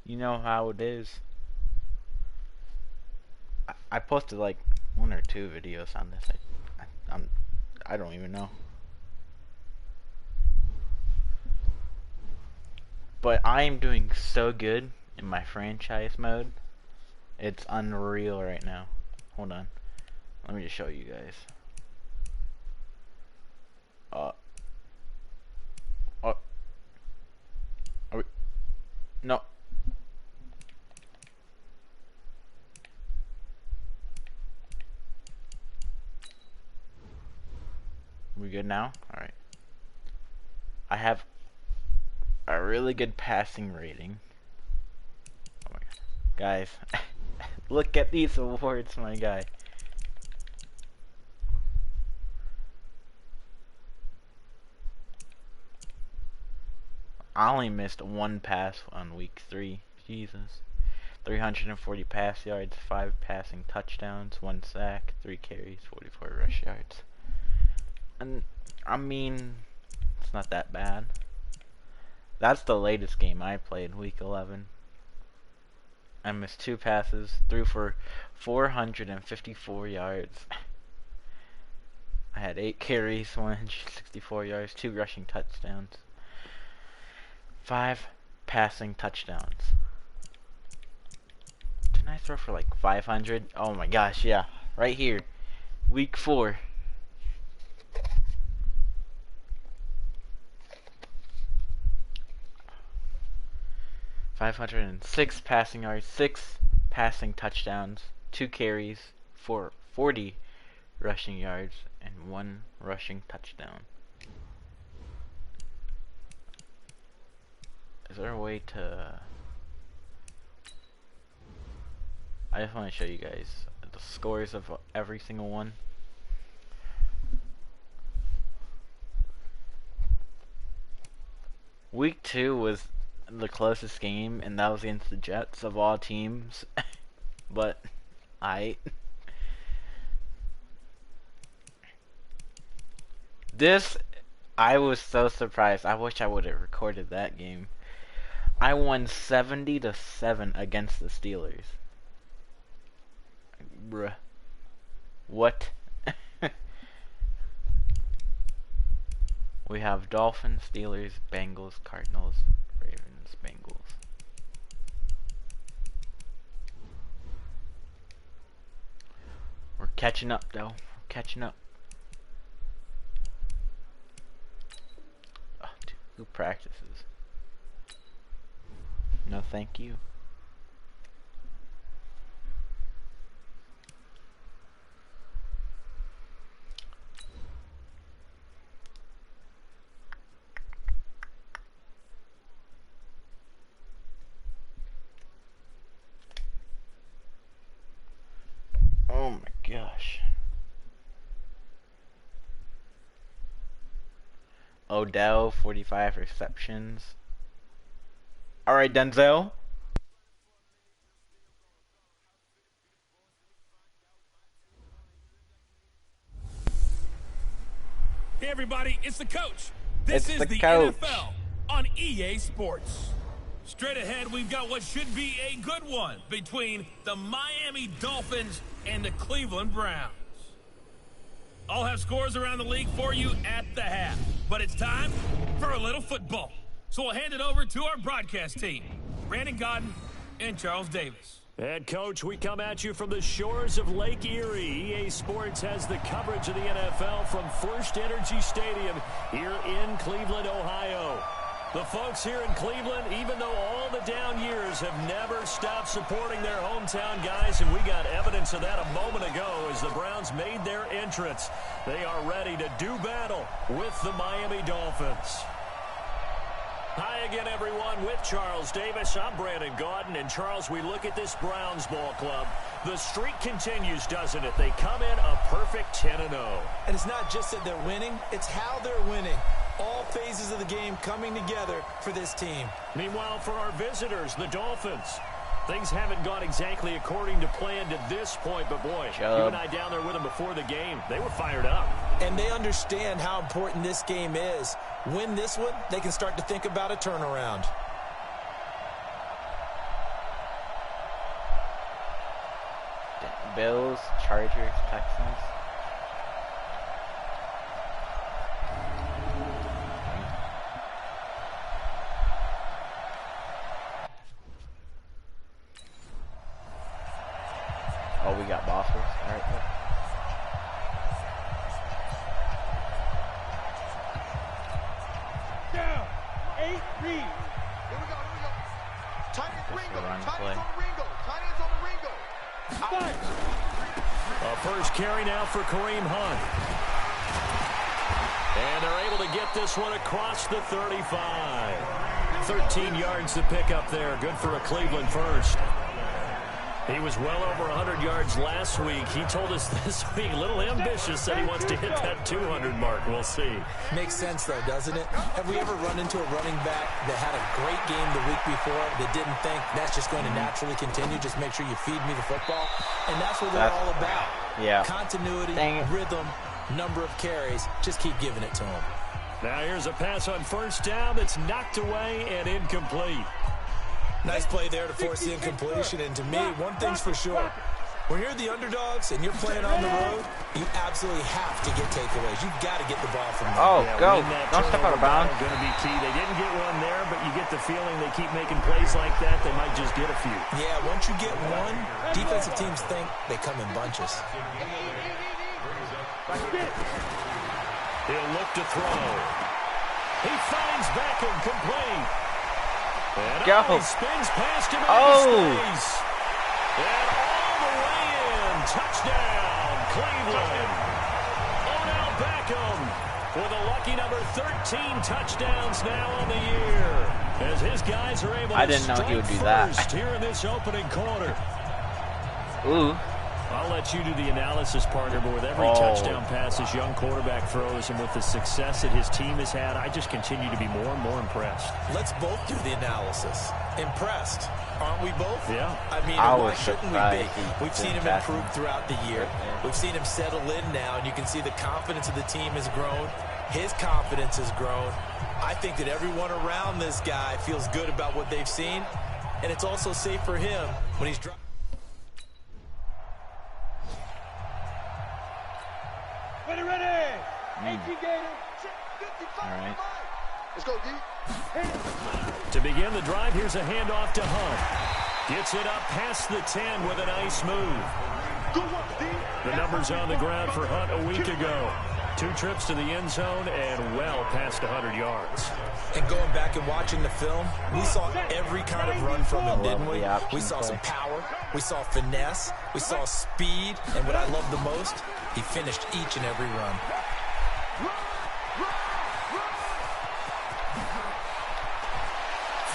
You know how it is. I posted like 1 or 2 videos on this. I don't even know. But I am doing so good in my franchise mode. It's unreal right now. Hold on. Let me just show you guys. Oh. Are we? No. We good now? Alright. I have a really good passing rating. Oh my god. Guys, look at these awards, my guy. I only missed 1 pass on week 3. Jesus. 340 pass yards, 5 passing touchdowns, 1 sack, 3 carries, 44 rush yards. And I mean, it's not that bad. That's the latest game I played, week 11. I missed 2 passes, threw for 454 yards. I had 8 carries, 164 yards, 2 rushing touchdowns, 5 passing touchdowns. Didn't I throw for like 500? Oh my gosh, yeah. Right here. Week 4. $506 passing yards, 6 passing touchdowns, 2 carries, 40 rushing yards, and 1 rushing touchdown. Is there a way to... I just want to show you guys the scores of every single one. Week 2 was the closest game, and that was against the Jets of all teams. But I was so surprised. I wish I would have recorded that game. I won 70-7 against the Steelers. Bruh. What? We have Dolphins, Steelers, Bengals, Cardinals, Ravens, Bengals. We're catching up though. We're catching up. Oh, dude, who practices? No, thank you. Oh my gosh. Odell, 45 receptions. Alright, Denzel. Hey everybody, it's the coach. This is the coach. NFL on EA Sports. Straight ahead, we've got what should be a good one between the Miami Dolphins and the Cleveland Browns. I'll have scores around the league for you at the half, but it's time for a little football. So we'll hand it over to our broadcast team, Brandon Godden and Charles Davis. Head coach, we come at you from the shores of Lake Erie. EA Sports has the coverage of the NFL from First Energy Stadium here in Cleveland, Ohio. The folks here in Cleveland, even though all the down years, have never stopped supporting their hometown guys, and we got evidence of that a moment ago as the Browns made their entrance. They are ready to do battle with the Miami Dolphins. Hi again, everyone, with Charles Davis. I'm Brandon Godden. And, Charles, we look at this Browns ball club. The streak continues, doesn't it? They come in a perfect 10-0. And it's not just that they're winning, it's how they're winning. All phases of the game coming together for this team. Meanwhile, for our visitors, the Dolphins, things haven't gone exactly according to plan to this point. But, boy, you and I down there with them before the game, they were fired up. And they understand how important this game is. Win this one, they can start to think about a turnaround. Bills, Chargers, Texans. Oh, we got bosses. Alright. Down. 8 read. Here we go. Tight ends Ringo. Tight ends on Ringo. Tight ends on the Ringo. A first carry now for Kareem Hunt. And they're able to get this one across the 35. 13 yards to pick up there. Good for a Cleveland first. He was well over 100 yards last week. He told us this week, a little ambitious, said he wants to hit that 200 mark. We'll see. Makes sense, though, doesn't it? Have we ever run into a running back that had a great game the week before that didn't think that's just going to naturally continue? Just make sure you feed me the football. And that's what they're all about. Yeah. Continuity, rhythm, number of carries. Just keep giving it to him. Now here's a pass on first down that's knocked away and incomplete. Nice play there to force the incompletion. And to me, one thing's for sure. When you're the underdogs and you're playing on the road, you absolutely have to get takeaways. You've got to get the ball from them. Oh, go. Don't step out of bounds. Going to be key. They didn't get one there, but you get the feeling they keep making plays like that, they might just get a few. Yeah, once you get one, defensive teams think they come in bunches. He'll look to throw. He finds Beckham complete. And go. He spins past him and stays. And all the way in. Touchdown, Cleveland. Odell Beckham with a lucky number 13 touchdowns now on the year. As his guys are able to know he would do that. Here in this opening quarter. Ooh. I'll let you do the analysis, partner, but with every touchdown pass his young quarterback throws and with the success that his team has had, I just continue to be more and more impressed. Let's both do the analysis. Impressed. Aren't we both? Yeah. I mean, why shouldn't we be? We've seen him improve throughout the year. We've seen him settle in now, and you can see the confidence of the team has grown. His confidence has grown. I think that everyone around this guy feels good about what they've seen, and it's also safe for him when he's dropping. Ready. All right. Let's go, D. To begin the drive, here's a handoff to Hunt. Gets it up past the 10 with a nice move. The numbers on the ground for Hunt a week ago. 2 trips to the end zone and well past 100 yards. And going back and watching the film, we saw every kind of run from him, didn't we? We saw some power, we saw finesse, we saw speed, and what I love the most, he finished each and every run.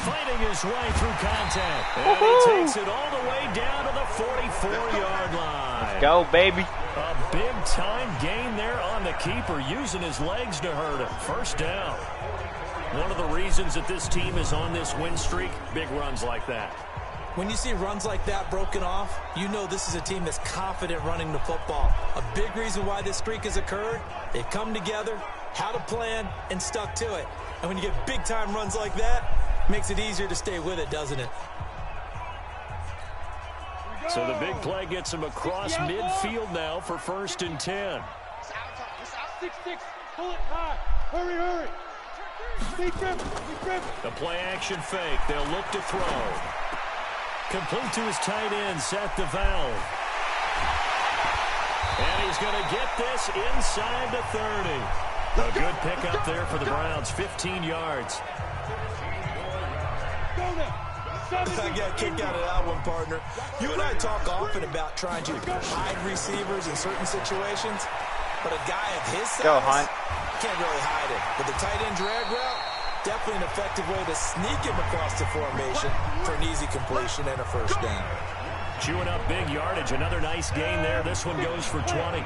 Fighting his way through contact. And he takes it all the way down to the 44-yard line. Let's go, baby. A big-time gain there on the keeper, using his legs to hurt him. First down. One of the reasons that this team is on this win streak, big runs like that. When you see runs like that broken off, you know this is a team that's confident running the football. A big reason why this streak has occurred, they've come together, had a plan, and stuck to it. And when you get big-time runs like that, it makes it easier to stay with it, doesn't it? So the big play gets him across midfield now for 1st and 10. 6-6, pull it high. Hurry. The play action fake. They'll look to throw. Complete to his tight end, Seth DeValve. And he's going to get this inside the 30. A good pickup there for the Browns, 15 yards. I got a kick out of that one, partner. You and I talk often about trying to hide receivers in certain situations, but a guy of his size can't really hide it. But the tight end drag route, definitely an effective way to sneak him across the formation for an easy completion and a first down. Chewing up big yardage. Another nice gain there. This one goes for 20.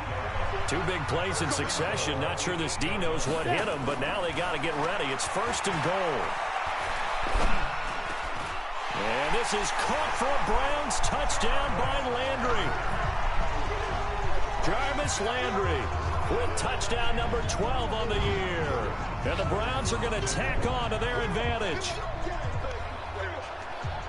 2 big plays in succession. Not sure this D knows what hit him, but now they got to get ready. It's 1st and goal. And this is caught for a Browns touchdown by Landry. Jarvis Landry with touchdown number 12 on the year. And the Browns are going to tack on to their advantage.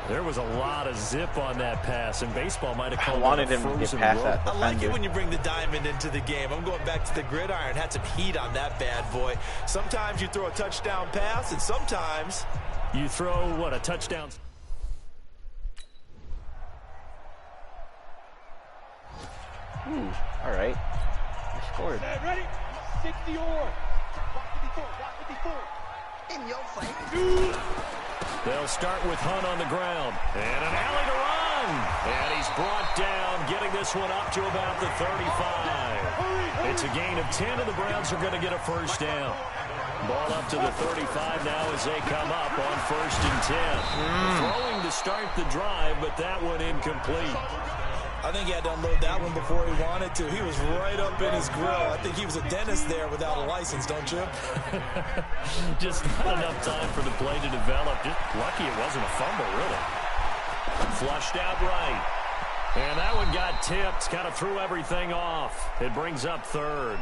There was a lot of zip on that pass, and baseball might have called I wanted him to get past that defender. I like it when you bring the diamond into the game. I'm going back to the gridiron. Had some heat on that bad boy. Sometimes you throw a touchdown pass, and sometimes you throw, what, a touchdown? Ooh, all right. I scored. Ready? 60 or. Block 54. In your face. They'll start with Hunt on the ground. And an alley to run. And he's brought down, getting this one up to about the 35. It's a gain of 10, and the Browns are going to get a first down. Ball up to the 35 now as they come up on 1st and 10. Throwing to start the drive, but that one incomplete. I think he had to unload that one before he wanted to. He was right up in his grill. I think he was a dentist there without a license, don't you? Just not enough time for the play to develop. Just lucky it wasn't a fumble, really. Flushed out right. And that one got tipped. Kind of threw everything off. It brings up 3rd.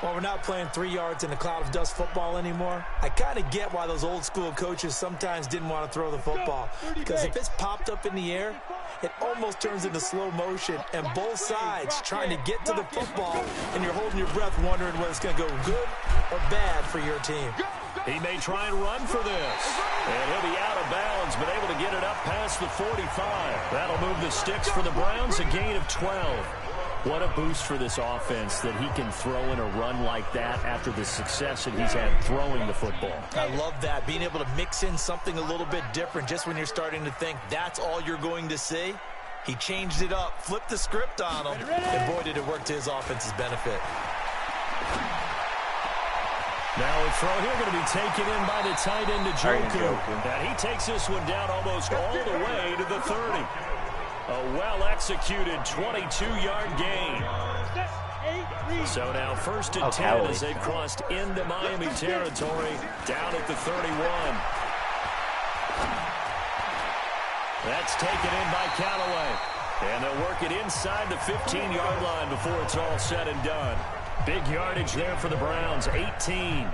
Well, we're not playing 3 yards in a cloud of dust football anymore. I kind of get why those old school coaches sometimes didn't want to throw the football. Because if it's popped up in the air, it almost turns into slow motion. And both sides trying to get to the football, and you're holding your breath wondering whether it's going to go good or bad for your team. He may try and run for this. And he'll be out of bounds, but able to get it up past the 45. That'll move the sticks for the Browns, a gain of 12. What a boost for this offense that he can throw in a run like that after the success that he's had throwing the football. I love that, being able to mix in something a little bit different just when you're starting to think that's all you're going to see. He changed it up, flipped the script on him, and boy, did it work to his offense's benefit. Now a throw here going to be taken in by the tight end Njoku. And he takes this one down almost all the way to the 30. A well-executed 22-yard gain. So now 1st and 10 as they've crossed into Miami territory, down at the 31. That's taken in by Callaway. And they'll work it inside the 15-yard line before it's all said and done. Big yardage there for the Browns, 18.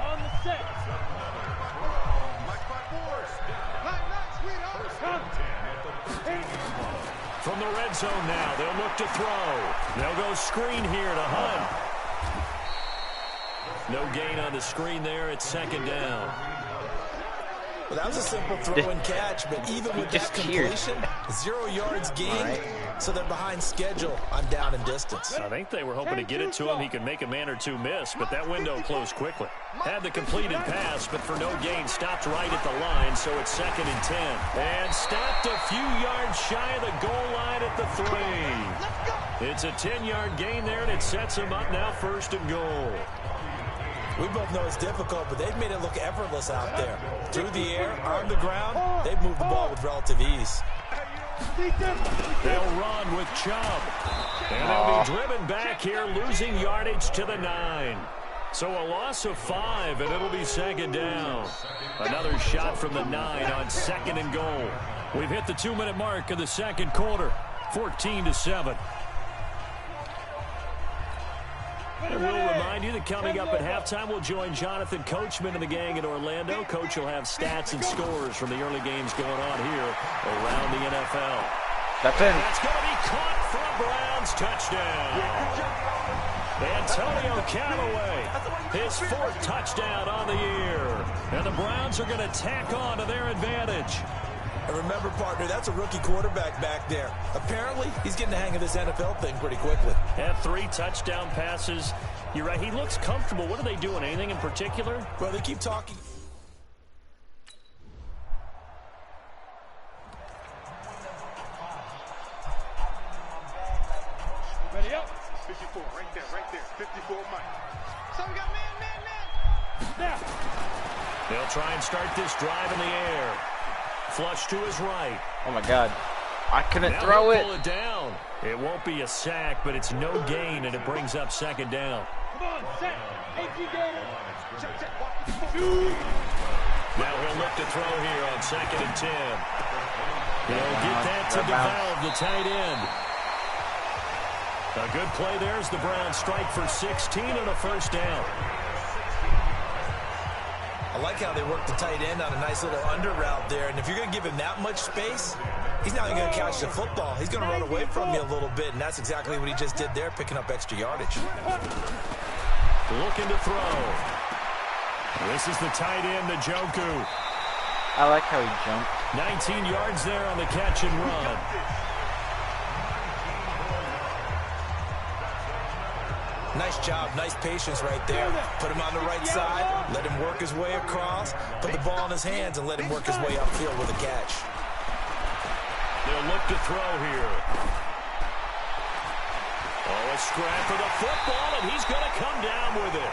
From the red zone now, they'll look to throw. They'll go screen here to Hunt. No gain on the screen there. It's 2nd down. Well, that was a simple throw and catch, but even with that completion, 0 yards gained, so they're behind schedule on down and distance. I think they were hoping to get it to him. He could make a man or two miss, but that window closed quickly. Had the completed pass, but for no gain, stopped right at the line, so it's 2nd and 10. And stopped a few yards shy of the goal line at the 3. It's a 10-yard gain there, and it sets him up now 1st and goal. We both know it's difficult, but they've made it look effortless out there. Through the air, on the ground, they've moved the ball with relative ease. They'll run with Chubb. And they'll be driven back here, losing yardage to the 9. So a loss of 5, and it'll be 2nd down. Another shot from the 9 on 2nd and goal. We've hit the 2-minute mark of the 2nd quarter, 14-7. And we'll remind you that coming up at halftime, we'll join Jonathan Coachman and the gang in Orlando. Coach will have stats and scores from the early games going on here around the NFL. That's in. That's going to be caught for a Browns touchdown. Antonio Callaway, his 4th touchdown on the year. And the Browns are going to tack on to their advantage. And remember, partner, that's a rookie quarterback back there. Apparently, he's getting the hang of this NFL thing pretty quickly. Had 3 touchdown passes. You're right, he looks comfortable. What are they doing? Anything in particular? Well, they keep talking. Ready up. 54, right there. 54, Mike. So we got man. Now. They'll try and start this drive in the air. Flush to his right. Oh, my God. I couldn't now throw it. Pull it down. It won't be a sack, but it's no gain, and it brings up 2nd down. Come on, set. Now he'll look to throw here on 2nd and 10. He'll get that to DeValve, the tight end. A good play there as the Browns strike for 16 and a 1st down. I like how they work the tight end on a nice little under route there. And if you're going to give him that much space, he's not even going to catch the football. He's going to run away from you a little bit, and that's exactly what he just did there, picking up extra yardage. Looking to throw. This is the tight end, Njoku. I like how he jumped. 19 yards there on the catch and run. Nice job, nice patience right there. Put him on the right side, let him work his way across, put the ball in his hands, and let him work his way upfield with a catch. They'll look to throw here. Oh, a scrap for the football, and he's going to come down with it.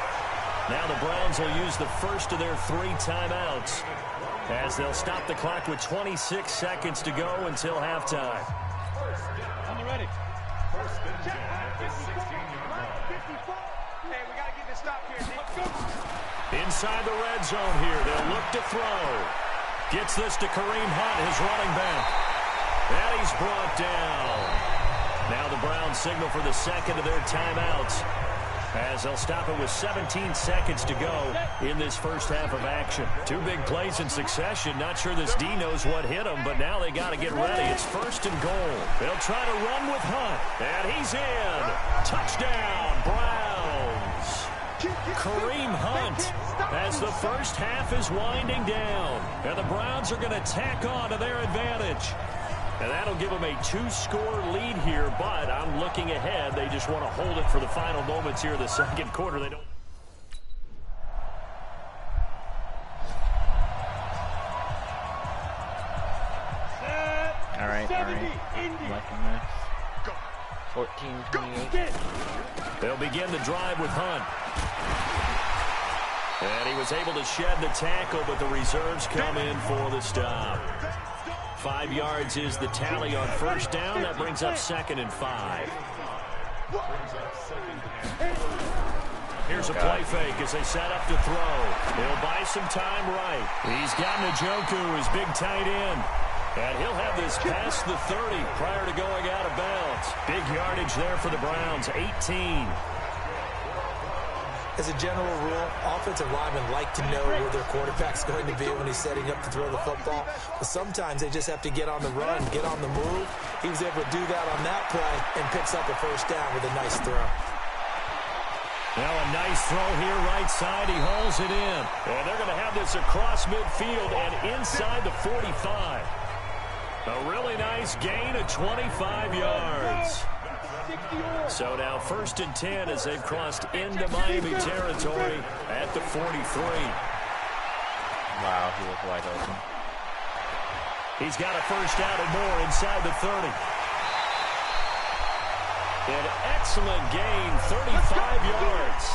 Now the Browns will use the first of their 3 timeouts as they'll stop the clock with 26 seconds to go until halftime. On the ready. First and 10. 54. Hey, we got to get this stop here. Let's go. Inside the red zone here. They'll look to throw. Gets this to Kareem Hunt, his running back. And he's brought down. Now the Browns signal for the second of their timeouts as they'll stop it with 17 seconds to go in this first half of action. 2 big plays in succession. Not sure this D knows what hit him, but now they got to get ready. It's first and goal. They'll try to run with Hunt, and he's in. Touchdown, Browns. Kareem Hunt as the first half is winding down, and the Browns are going to tack on to their advantage. And that'll give them a 2-score lead here, but I'm looking ahead. They just want to hold it for the final moments here in the second quarter. They don't. All right. Liking this. 14-28. They'll begin the drive with Hunt. And he was able to shed the tackle, but the reserves come in for the stop. 5 yards is the tally on first down. That brings up 2nd and 5. Here's a play fake as they set up to throw. He'll buy some time right. He's got Njoku, his big tight end. And he'll have this past the 30 prior to going out of bounds. Big yardage there for the Browns, 18. As a general rule, offensive linemen like to know where their quarterback's going to be when he's setting up to throw the football. But sometimes they just have to get on the run, get on the move. He was able to do that on that play and picks up a first down with a nice throw. Now a nice throw here right side. He hauls it in. And they're going to have this across midfield and inside the 45. A really nice gain of 25 yards. So now 1st and 10 as they've crossed into Miami territory at the 43. Wow, he was wide open. He's got a first down and more inside the 30. An excellent gain, 35 yards.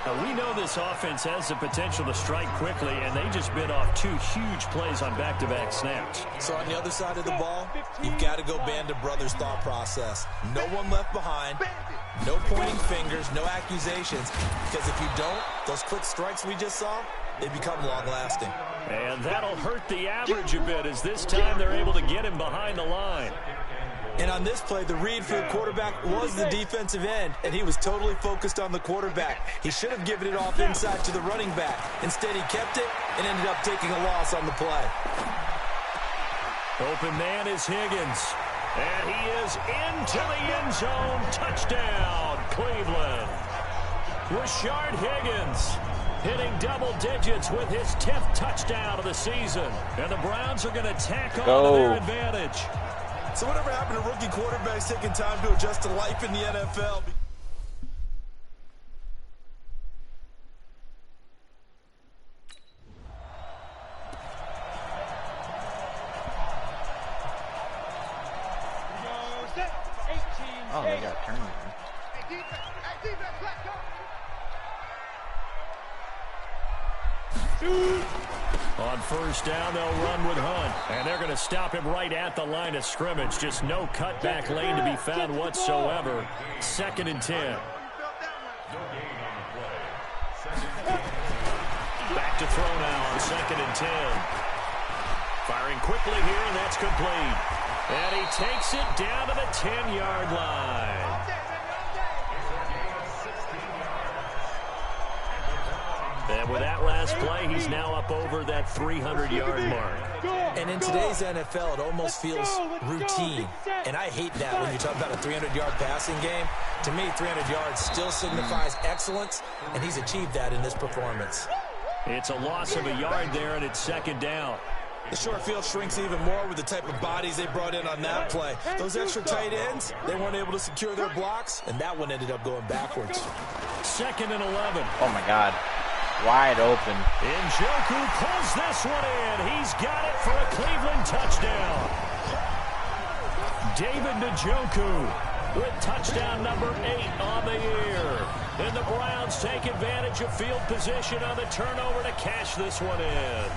Now, we know this offense has the potential to strike quickly, and they just bit off 2 huge plays on back-to-back snaps. So on the other side of the ball, you've got to go band of brothers thought process. No one left behind, no pointing fingers, no accusations, because if you don't, those quick strikes we just saw, they become long-lasting. And that'll hurt the average a bit as this time they're able to get him behind the line. And on this play, the read for the quarterback was the defensive end, and he was totally focused on the quarterback. He should have given it off inside to the running back. Instead, he kept it and ended up taking a loss on the play. Open man is Higgins. And he is into the end zone. Touchdown, Cleveland. Rashard Higgins hitting double digits with his 10th touchdown of the season. And the Browns are going to tack on to their advantage. So whatever happened to rookie quarterbacks taking time to adjust to life in the NFL? Oh, they got turned. On first down, they'll run with Hunt. And they're going to stop him right at the line of scrimmage. Just no cutback lane to be found whatsoever. 2nd and 10. Back to throw now on 2nd and 10. Firing quickly here, and that's complete. And he takes it down to the 10-yard line. And And with that last play, he's now up over that 300-yard mark. And in today's NFL, it almost feels routine. And I hate that when you talk about a 300-yard passing game. To me, 300 yards still signifies excellence, and he's achieved that in this performance. It's a loss of a yard there, and it's second down. The short field shrinks even more with the type of bodies they brought in on that play. Those extra tight ends, they weren't able to secure their blocks, and that one ended up going backwards. 2nd and 11. Oh, my God. Wide open. Njoku pulls this one in. He's got it for a Cleveland touchdown. David Njoku with touchdown number 8 on the year. And the Browns take advantage of field position on the turnover to cash this one in.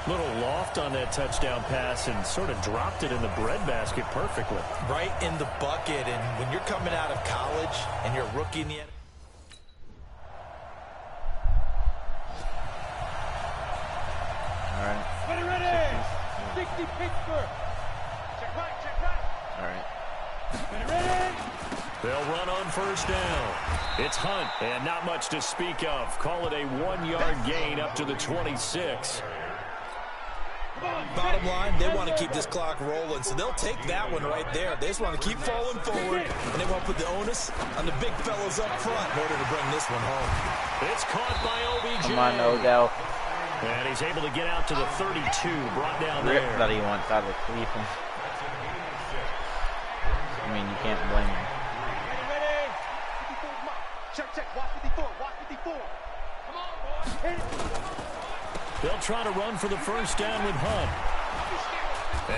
Little loft on that touchdown pass and sort of dropped it in the breadbasket perfectly. Right in the bucket, and when you're coming out of college and you're a rookie in the NFL. All right. Ready. 60 Pittsburgh. Check right. All right. Ready. They'll run on first down. It's Hunt, and not much to speak of. Call it a 1-yard gain up to the 26. Bottom line, they want to keep this clock rolling, so they'll take that one right there. They just want to keep falling forward, and they want to put the onus on the big fellows up front in order to bring this one home. It's caught by OBJ. Come on, Odell. And he's able to get out to the 32, brought down Rip there. that he wants out of Cleveland. I mean, you can't blame him. Ready. 54. Check. Watch 54. Come on, boy. They'll try to run for the first down with Hunt.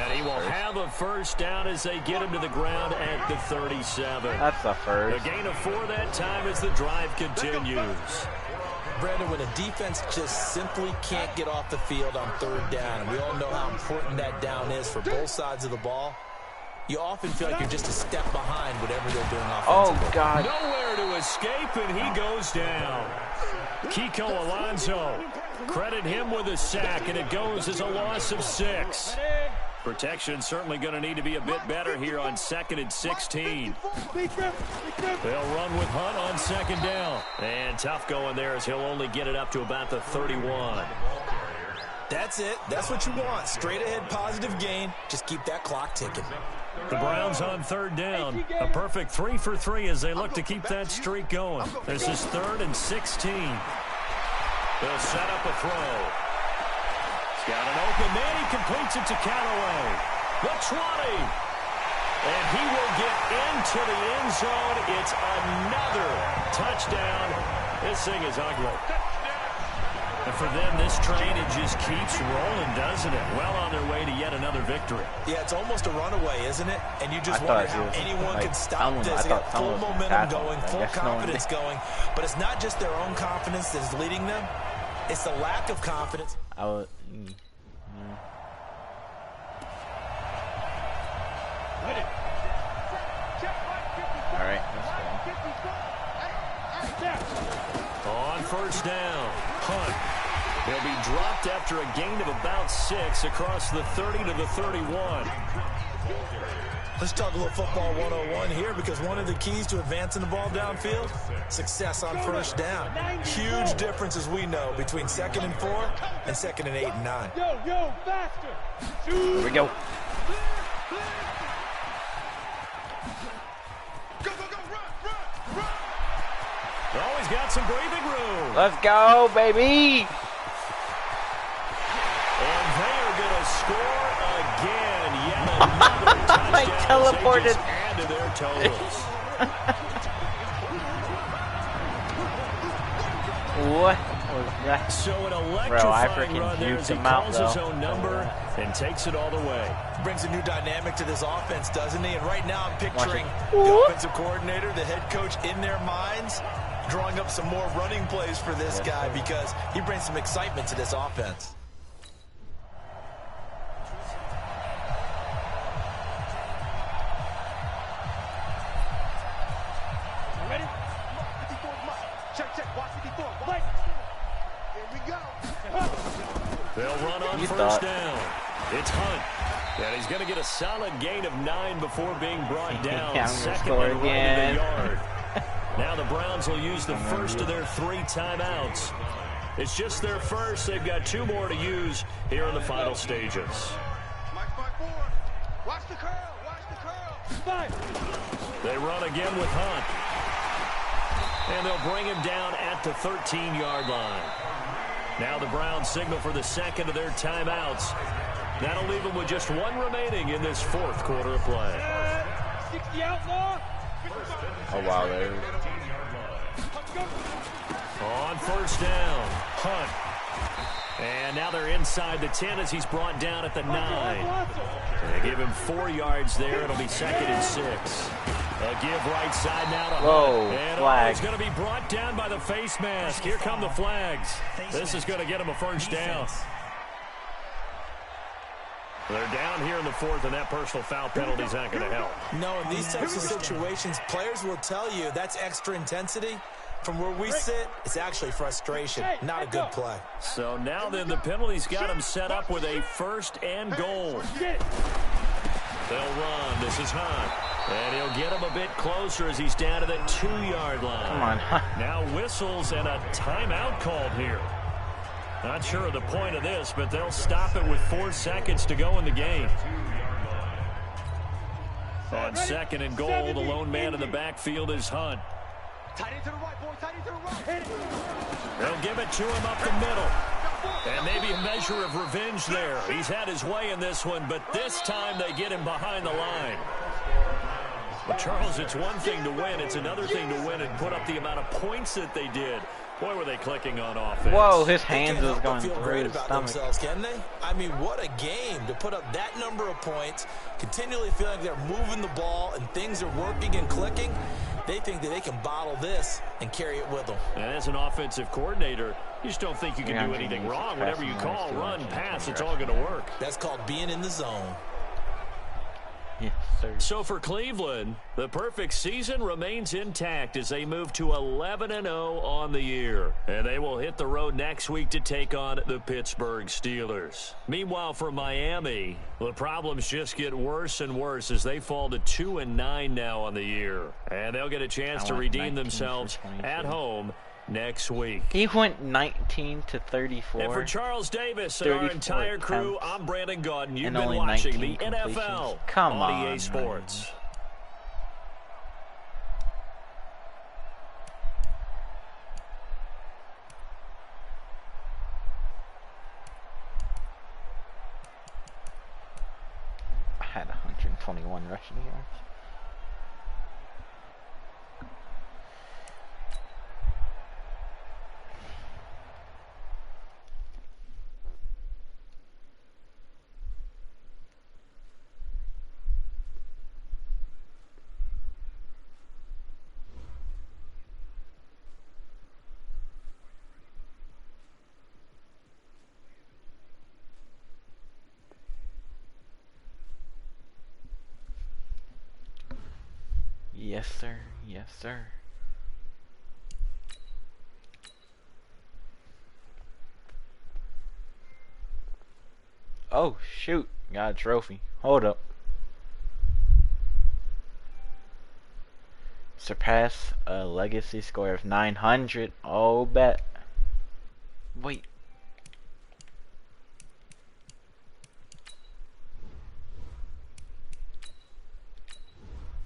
And he will have a first down as they get him to the ground at the 37. That's a first. A gain of 4 that time as the drive continues. Brandon, when a defense just simply can't get off the field on third down, and we all know how important that down is for both sides of the ball, you often feel like you're just a step behind whatever they're doing offensively. Oh, God. Nowhere to escape, and he goes down. Kiko Alonso, credit him with a sack, and it goes as a loss of 6. Protection certainly going to need to be a bit better here on 2nd and 16. They'll run with Hunt on 2nd down. And tough going there as he'll only get it up to about the 31. That's it. That's what you want. Straight ahead positive gain. Just keep that clock ticking. The Browns on 3rd down. A perfect 3 for 3 as they look to keep that streak going. This is 3rd and 16. They'll set up a throw. He's got an open man. He completes it to Callaway. The 20. And he will get into the end zone. It's another touchdown. This thing is ugly. And for them, this train, it just keeps rolling, doesn't it? Well on their way to yet another victory. Yeah, it's almost a runaway, isn't it? And you just wonder how anyone can stop this. They got full momentum going, full confidence going. But it's not just their own confidence that is leading them. It's the lack of confidence. All right, let's go. On first down, Hunt. He'll be dropped after a gain of about 6 across the 30 to the 31. Let's talk a little football 101 here, because one of the keys to advancing the ball downfield, success on first down. Huge difference, as we know, between 2nd and 4 and 2nd and 8 and 9. Yo, faster. Here we go. Always got some breathing room. Let's go, baby. And they are going to score again. Yet another touchdown. I teleported. They just add to their totals. What was that? So an electrifying run there as he calls his though. own number and takes it all the way. Brings a new dynamic to this offense, doesn't he? And right now I'm picturing the offensive coordinator, the head coach in their minds, drawing up some more running plays for this guy, because he brings some excitement to this offense. Ready? 54, check, watch 54. Right. Here we go. They'll run on first down. It's Hunt. And he's going to get a solid gain of 9 before being brought down. Yeah, Second score and right again. to the yard. Now the Browns will use the first of their 3 timeouts. It's just their first. They've got 2 more to use here in the final stages. Watch the curl. Watch the curl. They run again with Hunt. And they'll bring him down at the 13-yard line. Now the Browns signal for the second of their timeouts. That'll leave them with just 1 remaining in this 4th quarter of play. 60 outlaw. Oh, wow, there. On first down, Hunt. And now they're inside the 10 as he's brought down at the 9. They give him 4 yards there. It'll be 2nd and 6. A give right side now to Hunt. And flag. he's going to be brought down by the face mask. Here come the flags. This is going to get him a first down. They're down here in the 4th, and that personal foul penalty is not going to help. No, in these types of situations, players will tell you that's extra intensity. From where we sit, it's actually frustration, not a good play. So now then, the penalty's got him set up with a 1st and goal. They'll run. This is Hunt. And he'll get him a bit closer as he's down to the 2-yard line. Come on, Hunt. Now whistles and a timeout called here. Not sure of the point of this, but they'll stop it with 4 seconds to go in the game. On 2nd and goal, the lone man in the backfield is Hunt. Tight end to the right, boy. Tight end to the right. They'll give it to him up the middle. And maybe a measure of revenge there. He's had his way in this one, but this time they get him behind the line. But Charles, it's one thing to win. It's another thing to win and put up the amount of points that they did. Boy, were they clicking on offense. Whoa, his hands was going through his stomach. Can they? I mean, what a game to put up that number of points, continually feeling like they're moving the ball and things are working and clicking. They think that they can bottle this and carry it with them. And as an offensive coordinator, you just don't think you can do anything wrong. Whatever you call, run, pass, it's all going to work. That's called being in the zone. Yes, sir. So for Cleveland, the perfect season remains intact as they move to 11-0 on the year. And they will hit the road next week to take on the Pittsburgh Steelers. Meanwhile, for Miami, the problems just get worse and worse as they fall to 2-9 now on the year. And they'll get a chance to redeem themselves at home next week. He went 19 to 34. And for Charles Davis and our entire crew, I'm Brandon Gaudin. You've been only watching the 19 NFL Come on EA on, Sports. Man. I had 121 rushing yards. Yes, sir. Yes, sir. Oh, shoot. Got a trophy. Hold up. Surpass a legacy score of 900. Oh, bet. Wait.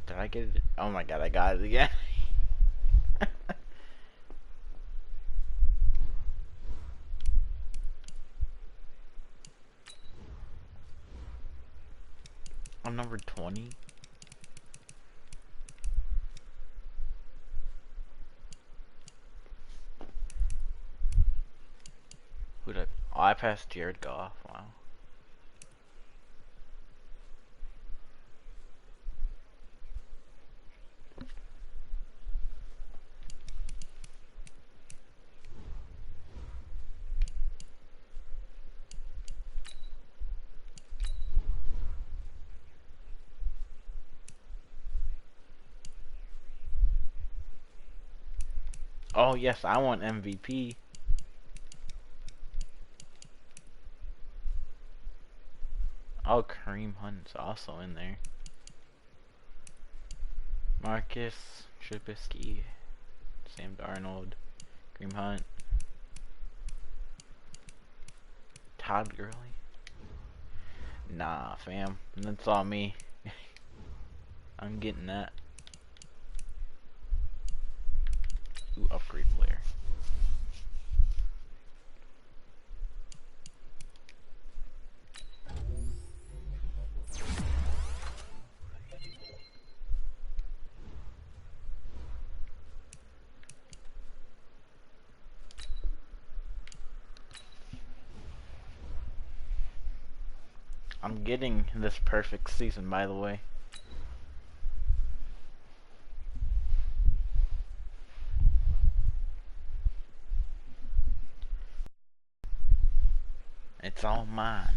Did I get it? Oh my god, I got it again. I'm number 20. Who did I? Oh, I passed Jared Goff. Wow. Oh yes, I want MVP. Oh, Kareem Hunt's also in there. Marcus Trubisky. Sam Darnold, Kareem Hunt, Todd Gurley. Nah, fam, that's all me. I'm getting that. Ooh, upgrade player. I'm getting this perfect season, by the way. It's all mine.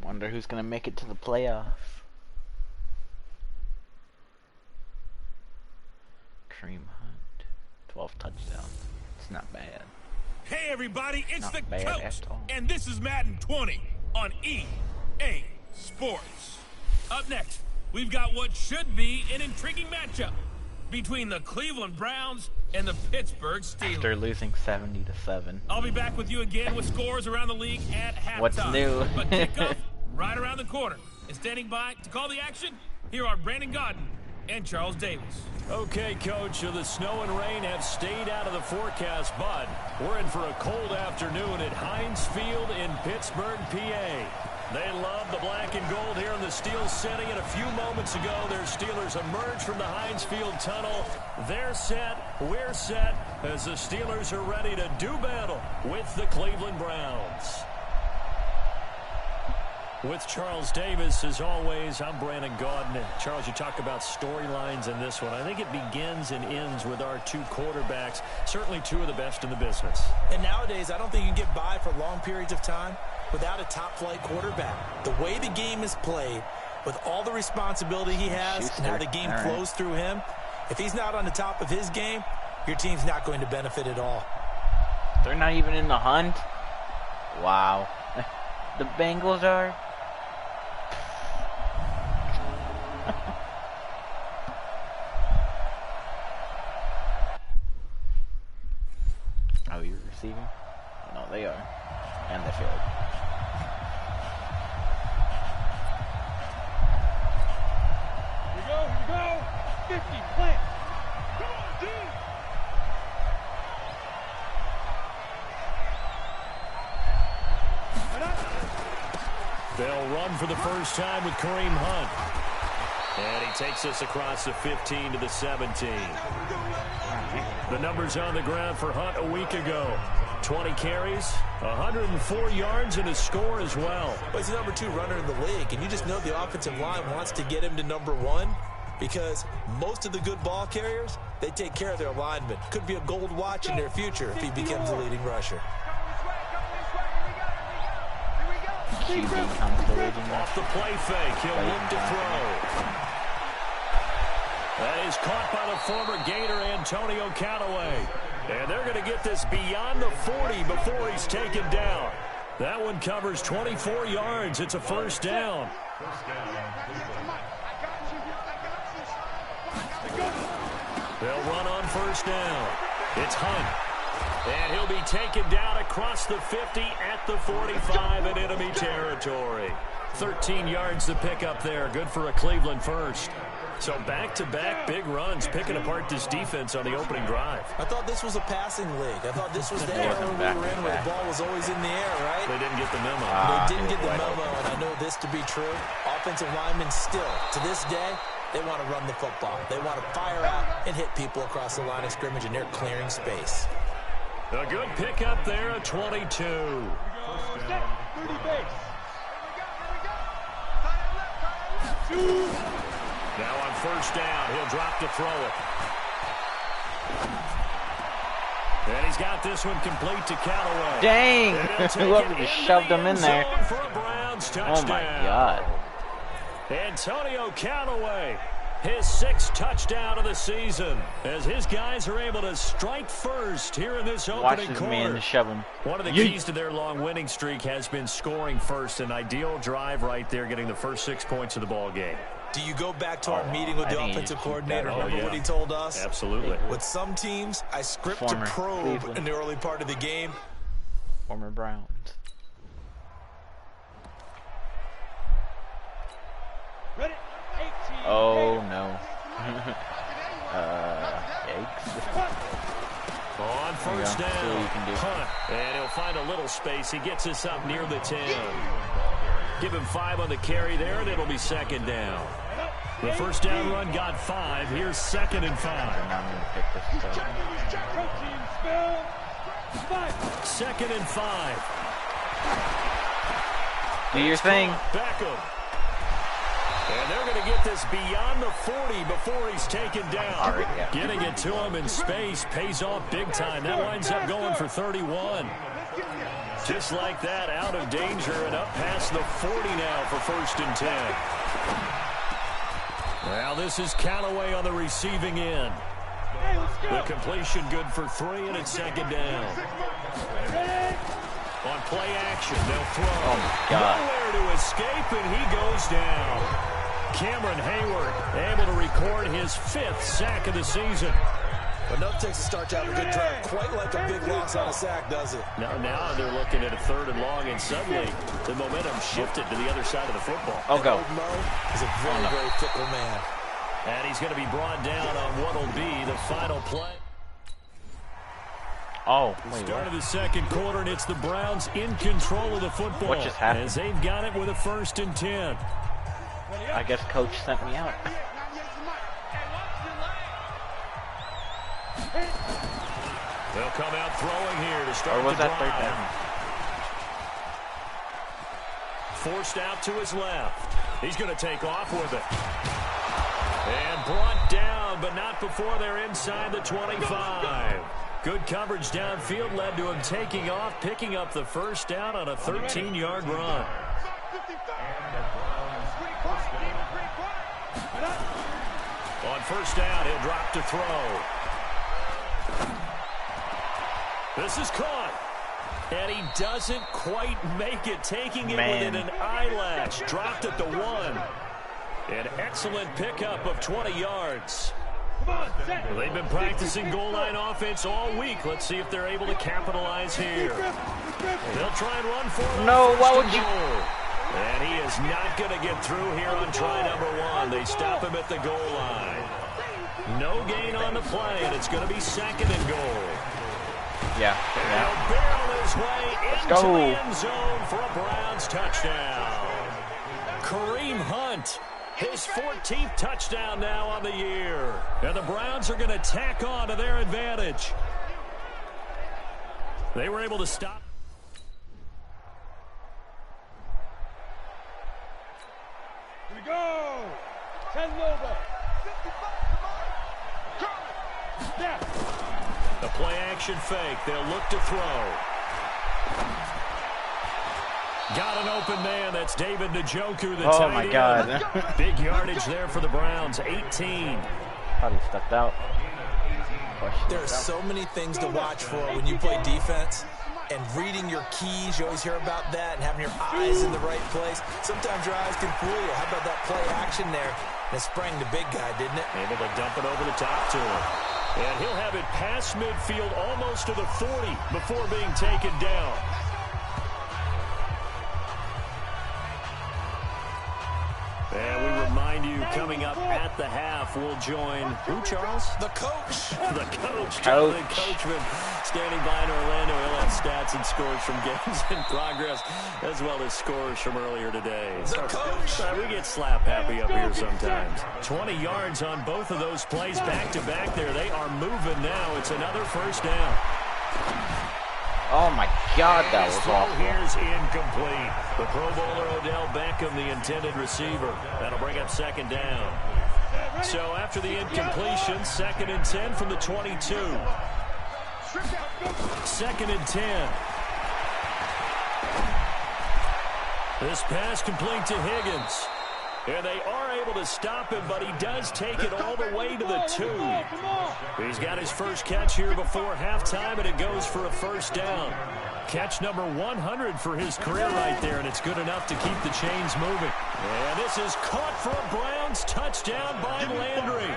Wonder who's gonna make it to the playoffs. Kareem Hunt, 12 touchdowns. It's not bad. Hey everybody, it's Not the bad coach, at all. and this is Madden 20 on EA Sports. Up next, we've got what should be an intriguing matchup between the Cleveland Browns and the Pittsburgh Steelers. After losing 70-7. I'll be back with you again with scores around the league at halftime. What's new? But kickoff right around the corner. And standing by to call the action, here are Brandon Godden and Charles Davis. Okay, Coach, so the snow and rain have stayed out of the forecast, but we're in for a cold afternoon at Heinz Field in Pittsburgh, PA. They love the black and gold here in the Steel City, and a few moments ago, their Steelers emerged from the Heinz Field tunnel. They're set, we're set, as the Steelers are ready to do battle with the Cleveland Browns. With Charles Davis, as always, I'm Brandon Godden. Charles, you talk about storylines in this one. I think it begins and ends with our two quarterbacks, certainly two of the best in the business. And nowadays, I don't think you can get by for long periods of time without a top-flight quarterback. The way the game is played, with all the responsibility he has and how the game flows through him, if he's not on the top of his game, your team's not going to benefit at all. They're not even in the hunt? Wow. The Bengals are? Oh, you're receiving? No, they are. And they failed. Here we go. 50, plant. Come on, dude. They'll run for the first time with Kareem Hunt. And he takes us across the 15 to the 17. The numbers on the ground for Hunt a week ago. 20 carries, 104 yards, and a score as well. But he's the number 2 runner in the league, and you just know the offensive line wants to get him to number 1 because most of the good ball carriers, they take care of their linemen. Could be a gold watch in their future if he becomes the leading rusher. QB consolidation. Off the play fake, he'll look to throw. That is caught by the former Gator Antonio Callaway. And they're going to get this beyond the 40 before he's taken down. That one covers 24 yards. It's a first down. They'll run on first down. It's Hunt. And he'll be taken down across the 50 at the 45 in enemy territory. 13 yards to pick up there. Good for a Cleveland first. So back-to-back big runs, picking apart this defense on the opening drive. I thought this was a passing league. I thought this was the era we were in where the ball was always in the air, right? They didn't get the memo. They didn't get the memo, and I know this to be true. Offensive linemen still, to this day, they want to run the football. They want to fire out and hit people across the line of scrimmage, and they're clearing space. A good pickup there at 22. 30 base. Now on first down, he'll drop to throw it. And he's got this one complete to Callaway. Dang! Whoever just shoved him in there. For a Browns touchdown. Oh my God. Antonio Callaway His 6th touchdown of the season, as his guys are able to strike first here in this opening quarter. Man shove him. One of the keys to their long winning streak has been scoring first. An ideal drive right there, getting the first 6 points of the ball game. Do you go back to our meeting with the offensive coordinator? Remember what he told us? Absolutely. With some teams, I script to probe in the early part of the game. Former Browns. Oh no. Yikes. On first down, punt, and he'll find a little space. He gets us up near the 10. Give him 5 on the carry there, and it'll be 2nd down. The first down run got 5. Here's 2nd and 5. 2nd and 5. Do your thing. Beckham. And they're going to get this beyond the 40 before he's taken down. Right, yeah. Getting it to him in space pays off big time. That winds up going for 31. Just like that, out of danger and up past the 40 now for 1st and 10. Well, this is Callaway on the receiving end. The completion good for 3, and it's 2nd down. On play action, they'll throw. Oh, my God. Nowhere to escape, and he goes down. Cameron Hayward able to record his 5th sack of the season. Enough takes to start to have a good drive. Quite like a big loss on a sack, does it? Now they're looking at a 3rd and long, and suddenly the momentum shifted to the other side of the football. Oh, go. Mo is a very, very fickle man. And he's going to be brought down on what will be the final play. Oh, wait, Start of the 2nd quarter, and it's the Browns in control of the football. What just happened? As they've got it with a 1st and 10. I guess coach sent me out. They'll come out throwing here to start Or was the that drive. 3rd down? Forced out to his left. He's going to take off with it. And brought down, but not before they're inside the 25. Good coverage downfield led to him taking off, picking up the 1st down on a 13-yard run. On 1st down, he'll drop to throw. This is caught. And he doesn't quite make it, taking it within an eyelash. Dropped at the 1. An excellent pickup of 20 yards. Well, they've been practicing goal line offense all week. Let's see if they're able to capitalize here. They'll try and run for it. No, why would you? And he is not going to get through here on try number 1. They stop him at the goal line. No gain on the play, and it's going to be 2nd and goal. Yeah. And he'll barrel his way into the end zone for a Browns touchdown. Kareem Hunt, his 14th touchdown now on the year. And the Browns are going to tack on to their advantage. They were able to stop. Here we go. 10 over. The play action fake. They'll look to throw. Got an open man. That's David Njoku, the tight end. Oh, my God. Big yardage there for the Browns, 18. Probably stepped out. There are so many things to watch for when you play defense. And reading your keys, you always hear about that, and having your eyes in the right place. Sometimes your eyes can fool you. How about that play action there? And it sprang the big guy, didn't it? Able to dump it over the top to him. And he'll have it past midfield almost to the 40 before being taken down. And we remind you, coming up at the half, we'll join who, Charles? The coach. The coach, Jonathan Coachman, standing by in Orlando. He'll have stats and scores from games in progress, as well as scores from earlier today. The coach. We get slap happy up here sometimes. 20 yards on both of those plays back-to-back there. They are moving now. It's another 1st down. Oh, my God, that was awful. Here's incomplete. The Pro Bowler Odell Beckham, the intended receiver. That'll bring up 2nd down. So after the incompletion, 2nd and 10 from the 22. 2nd and 10. This pass complete to Higgins. And they are able to stop him, but he does take it all the way to the 2. He's got his first catch here before halftime, and it goes for a first down. Catch number 100 for his career right there, and it's good enough to keep the chains moving. And this is caught for a Browns touchdown by Landry.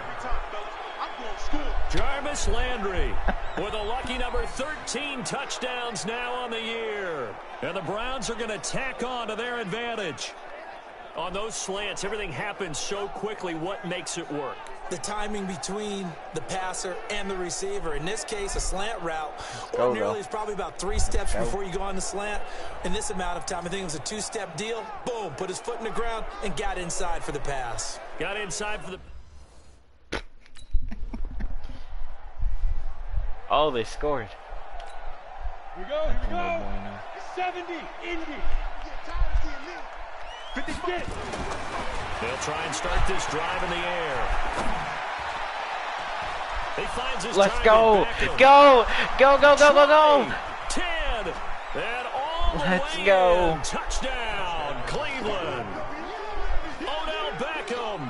Jarvis Landry with a lucky number 13 touchdowns now on the year. And the Browns are going to tack on to their advantage. On those slants, everything happens so quickly. What makes it work? The timing between the passer and the receiver. In this case, a slant route ordinarily is probably about 3 steps before you go on the slant. In this amount of time, I think it was a 2-step deal. Boom, put his foot in the ground and got inside for the pass. Got inside for the... Oh, they scored. Here we go. 70, Indy. 56. They'll try and start this drive in the air. He finds his Let's time go. Beckham. Go. 10. And all Let's the way go. in. Touchdown, Cleveland. Odell Beckham.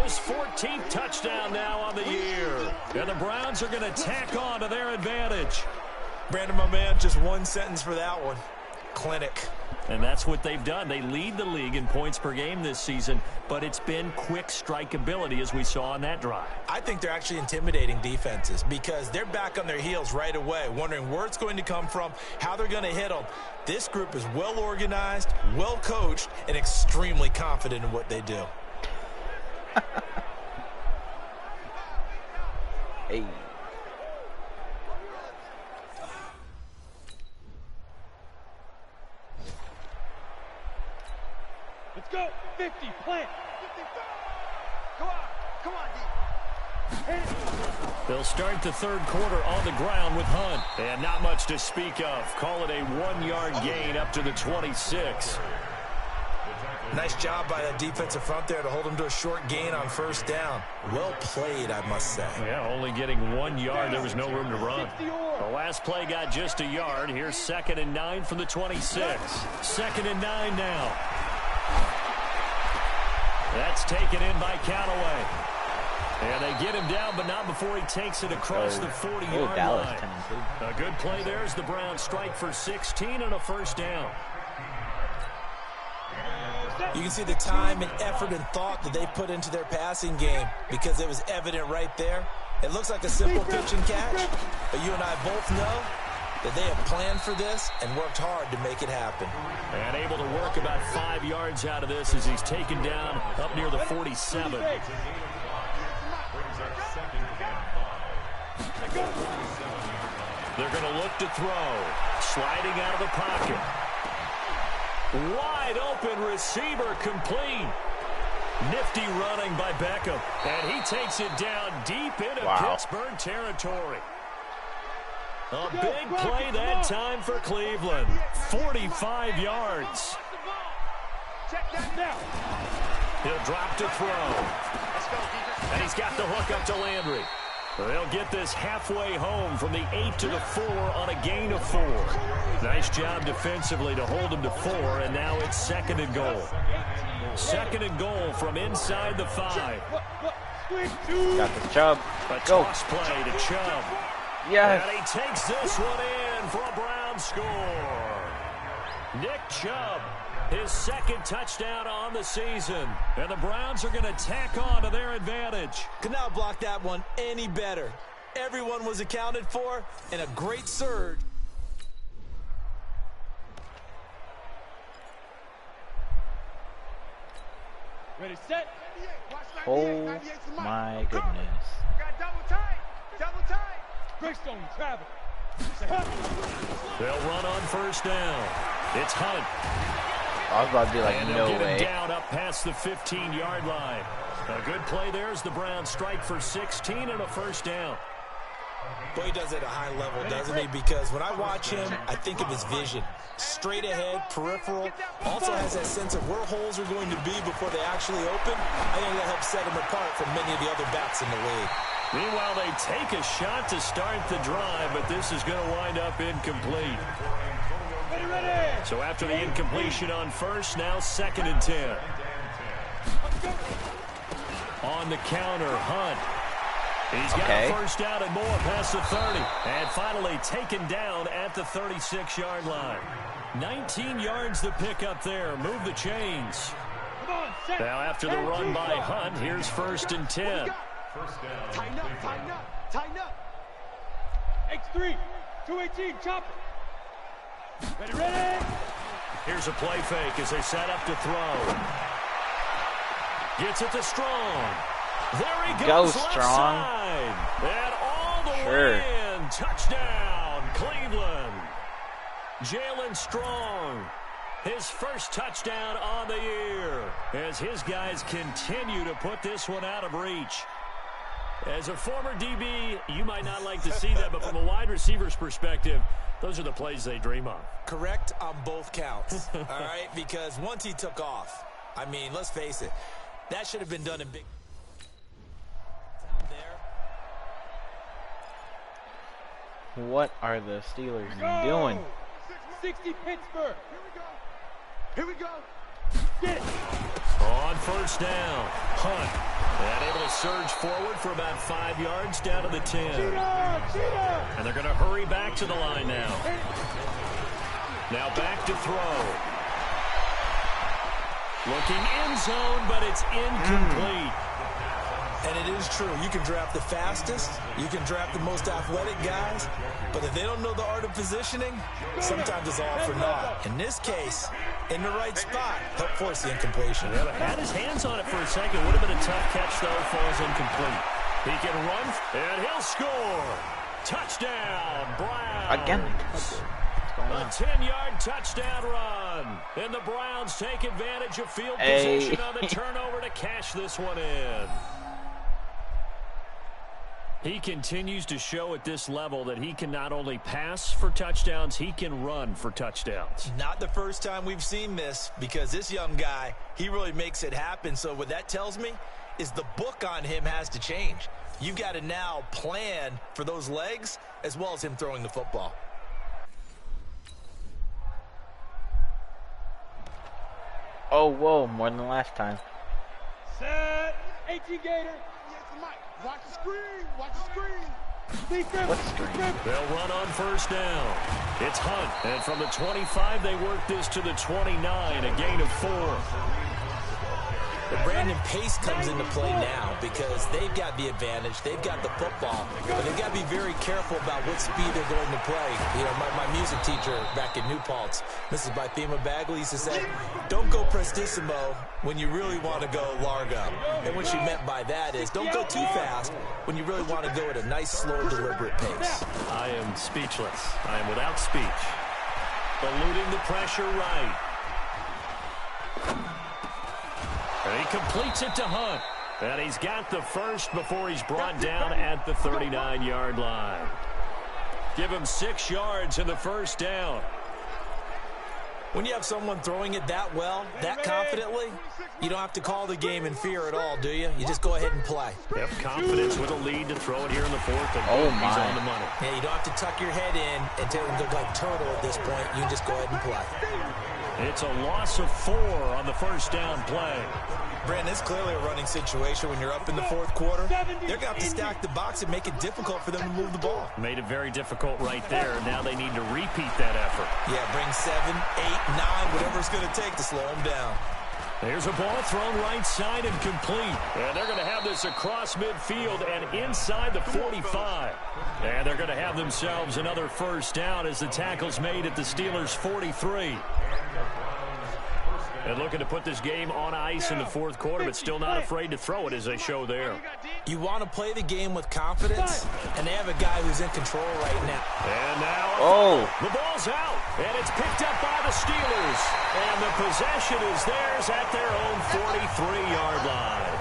His 14th touchdown now on the year. And the Browns are going to tack on to their advantage. Brandon, my man, just one sentence for that one. Clinic. And that's what they've done. They lead the league in points per game this season, but it's been quick strikeability as we saw on that drive. I think they're actually intimidating defenses because they're back on their heels right away, wondering where it's going to come from, how they're going to hit them. This group is well organized, well coached, and extremely confident in what they do. Hey. Let's go. 50, plant. 55. Come on, D. They'll start the third quarter on the ground with Hunt. And not much to speak of. Call it a 1-yard gain up to the 26. Nice job by that defensive front there to hold them to a short gain on first down. Well played, I must say. Yeah, only getting 1 yard. There was no room to run. The last play got just a yard. Here's 2nd and 9 from the 26. 2nd and 9 now. That's taken in by Callaway. And they get him down, but not before he takes it across the 40-yard line. A good play there as the Browns strike for 16 and a first down. You can see the time and effort and thought that they put into their passing game because it was evident right there. It looks like a simple pitch and catch, but you and I both know that they have planned for this and worked hard to make it happen. And able to work about 5 yards out of this as he's taken down up near the 47. They're going to look to throw. Sliding out of the pocket. Wide open receiver complete. Nifty running by Beckham. And he takes it down deep into Pittsburgh territory. A big play that time for Cleveland. 45 yards. He'll drop to throw. And he's got the hook up to Landry. They'll get this halfway home from the 8 to the 4 on a gain of 4. Nice job defensively to hold him to 4, and now it's 2nd and goal. 2nd and goal from inside the 5. Got the Chubb. A toss play to Chubb. Yes. And he takes this one in for a Brown score. Nick Chubb, his 2nd touchdown on the season. And the Browns are going to tack on to their advantage. Could not block that one any better. Everyone was accounted for, and a great surge. Ready, set. Oh my goodness. Got double tight. Double tight. Greystone, travel. They'll run on first down. It's Hunt. I was about to be like, and no they'll get way. him down up past the 15-yard line. A good play there as the Browns strike for 16 and a first down. Boy, he does it at a high level, doesn't he? Because when I watch him, I think of his vision. Straight ahead, peripheral. Also has that sense of where holes are going to be before they actually open. I think that helps set him apart from many of the other backs in the league. Meanwhile, they take a shot to start the drive, but this is going to wind up incomplete. So after the incompletion on first, now 2nd and 10. On the counter, Hunt. He's got a first down and more past the 30. And finally taken down at the 36-yard line. 19 yards to pick up there. Move the chains. Now after the run by Hunt, here's 1st and 10. Tighten up, tighten up, tighten up. X3, 218, chop it. Ready, ready. Here's a play fake as they set up to throw. Gets it to Strong. There he goes, left Strong. side. And all the way in. Touchdown, Cleveland. Jalen Strong, his first touchdown on the year, as his guys continue to put this one out of reach. As a former DB, you might not like to see that, but from a wide receiver's perspective, those are the plays they dream of. Correct on both counts, all right? Because once he took off, I mean, let's face it, that should have been done in big. What are the Steelers doing? 60 Pittsburgh. Here we go. Get it. On first down, Hunt. And able to surge forward for about 5 yards down to the 10. Cheetah. And they're going to hurry back to the line now. Now back to throw. Looking end zone, but it's incomplete. And it is true. You can draft the fastest. You can draft the most athletic guys. But if they don't know the art of positioning, sometimes it's all for naught. In this case, in the right spot, help force the incompletion. Yeah, had his hands on it for a second. Would have been a tough catch, though. Falls incomplete. He can run, and he'll score. Touchdown, Browns. Again. A 10-yard touchdown run. And the Browns take advantage of field position on the turnover to cash this one in. He continues to show at this level that he can not only pass for touchdowns, he can run for touchdowns. Not the first time we've seen this, because this young guy, he really makes it happen. So what that tells me is the book on him has to change. You've got to now plan for those legs as well as him throwing the football. Oh, whoa, more than last time. Set. 18 Gator. Watch the screen. Watch the screen. What screen? They'll run on first down. It's Hunt. And from the 25, they work this to the 29, a gain of 4. But Brandon, pace comes into play now because they've got the advantage. They've got the football. But they've got to be very careful about what speed they're going to play. You know, my music teacher back in New Paltz, Mrs. Bythema Bagley, used to say, don't go prestissimo when you really want to go largo. And what she meant by that is don't go too fast when you really want to go at a nice, slow, deliberate pace. I am speechless. I am without speech. Eluding the pressure right. And he completes it to Hunt. And he's got the first before he's brought down at the 39-yard line. Give him 6 yards in the first down. When you have someone throwing it that well, that confidently, you don't have to call the game in fear at all, do you? You just go ahead and play. Yep, confidence with a lead to throw it here in the fourth. And he's on the money. Yeah, you don't have to tuck your head in and look like turtle at this point. You can just go ahead and play. It's a loss of 4 on the first down play. Brandon, it's clearly a running situation when you're up in the fourth quarter. They're going to have to stack the box and make it difficult for them to move the ball. Made it very difficult right there. Now they need to repeat that effort. Yeah, bring 7, 8, 9, whatever it's going to take to slow them down. There's a ball thrown right side and complete. And they're going to have this across midfield and inside the 45. And they're going to have themselves another first down as the tackle's made at the Steelers' 43. And looking to put this game on ice in the fourth quarter, but still not afraid to throw it as they show there. You want to play the game with confidence, and they have a guy who's in control right now. And now, the ball's out, and it's picked up by the Steelers. And the possession is theirs at their own 43-yard line.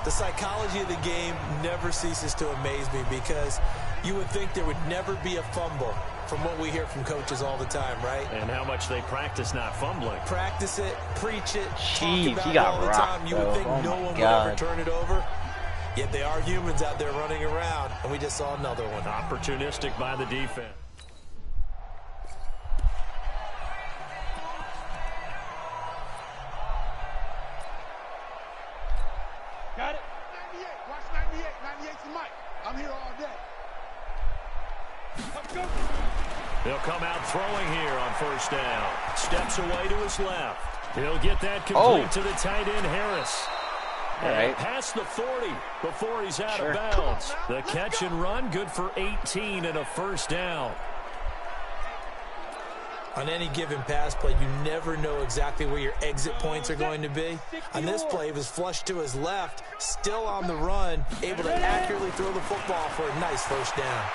The psychology of the game never ceases to amaze me because you would think there would never be a fumble from what we hear from coaches all the time, right? And how much they practice not fumbling. Practice it, preach it, Jeez, talk about he it got all the rocked, time. You would think no one would ever turn it over. Yet they are humans out there running around, and we just saw another one. Opportunistic by the defense. I'm here all day. Let's go. They'll come out throwing here on first down. Steps away to his left. He'll get that complete to the tight end, Harris. All right. Past the 40 before he's out of bounds. The catch and run, good for 18 and a first down. On any given pass play, you never know exactly where your exit points are going to be. On this play, he was flushed to his left, still on the run, able to accurately throw the football for a nice first down.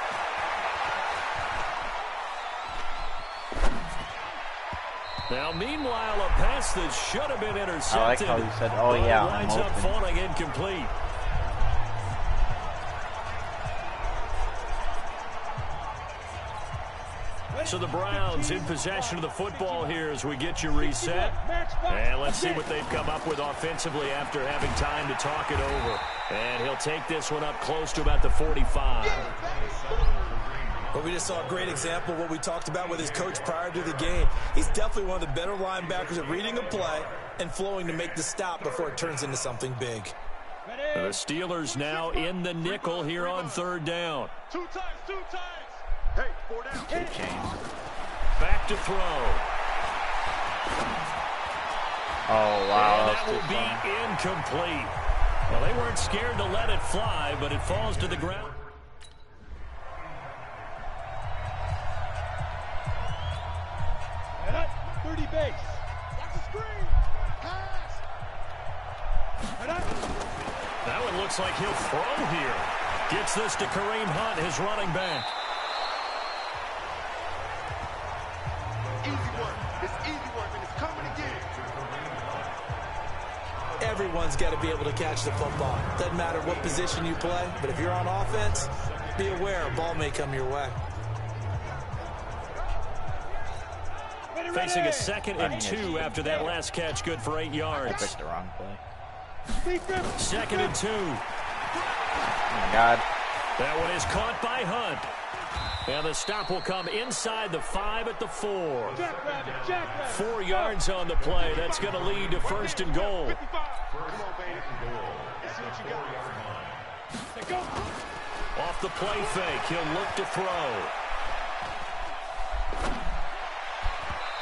Now, meanwhile, a pass that should have been intercepted. I like how you said, oh, yeah, I'm winds up open. falling incomplete. So the Browns in possession of the football here as we get you reset. And let's see what they've come up with offensively after having time to talk it over. And he'll take this one up close to about the 45. Well, we just saw a great example of what we talked about with his coach prior to the game. He's definitely one of the better linebackers at reading a play and flowing to make the stop before it turns into something big. The Steelers now in the nickel here on third down. Two times. Hey, 4 down. Back to throw. Oh, wow. And that will be incomplete. Well, they weren't scared to let it fly, but it falls to the ground. And up, 30 base. Watch the screen. Pass. And up. That one looks like he'll throw here. Gets this to Kareem Hunt, his running back. Easy work. It's easy work, and it's coming again. Everyone's got to be able to catch the football. Doesn't matter what position you play, but if you're on offense, be aware a ball may come your way. Facing a 2nd and 2 after that last catch, good for 8 yards. I picked the wrong play. 2nd and 2. Oh, my God. That one is caught by Hunt. And the stop will come inside the 5 at the 4. 4 yards on the play. That's going to lead to 1st and goal. Come on, baby. Let's see what you got. Go. Off the play fake, he'll look to throw.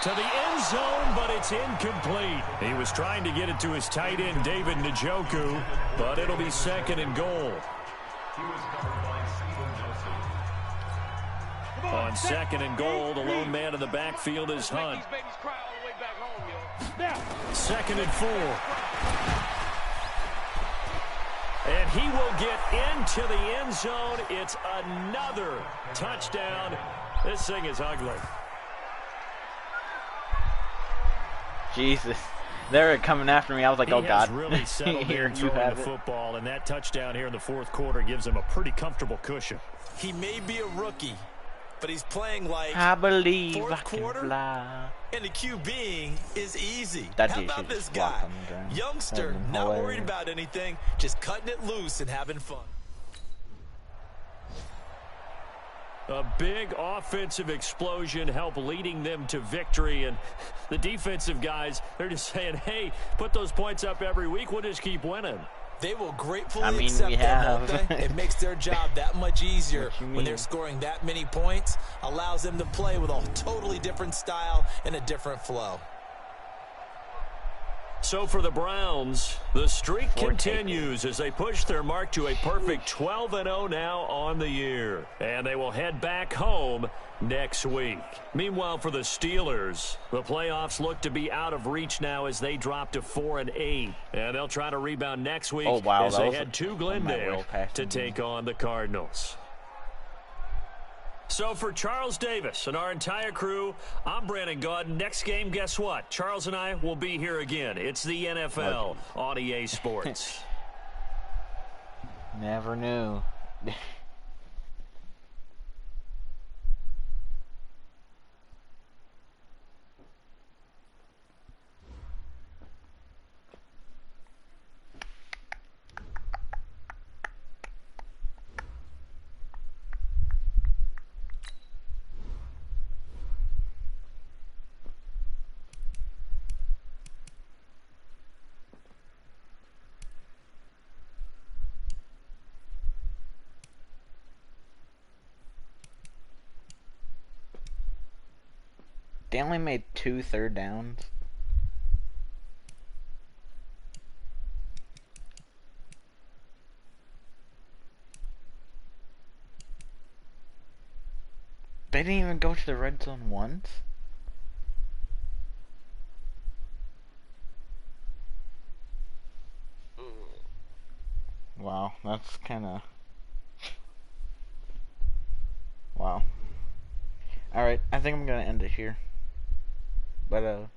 To the end zone, but it's incomplete. He was trying to get it to his tight end, David Njoku, but it'll be 2nd and goal. On 2nd and goal, the lone man in the backfield is Hunt. 2nd and 4. And he will get into the end zone. It's another touchdown. This thing is ugly. Jesus. They were coming after me. I was like, oh, God. He has really settled here throwing the football, and that touchdown here in the 4th quarter gives him a pretty comfortable cushion. He may be a rookie, but he's playing like I believe fourth I can quarter, fly. and the QBing is easy. That How dude about should this just guy? walk him down. Youngster, That'd been not hilarious. worried about anything, just cutting it loose and having fun. A big offensive explosion helped leading them to victory, and the defensive guys, they're just saying, hey, put those points up every week, we'll just keep winning. They will gratefully I mean, accept we that, have. won't they? It makes their job that much easier What you when they're mean? scoring that many points, allows them to play with a totally different style and a different flow. So for the Browns, the streak Four continues as they push their mark to a perfect 12-0 now on the year. And they will head back home next week. Meanwhile, for the Steelers, the playoffs look to be out of reach now as they drop to 4-8. And they'll try to rebound next week as they head to Glendale to take on the Cardinals. So for Charles Davis and our entire crew, I'm Brandon Gaudin. Next game, guess what? Charles and I will be here again. It's the NFL on EA Sports. Never knew. They only made 2 third downs. They didn't even go to the red zone once. Wow, that's kind of... Wow. Alright, I think I'm going to end it here. But,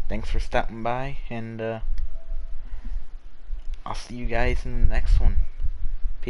thanks for stopping by, and, I'll see you guys in the next one.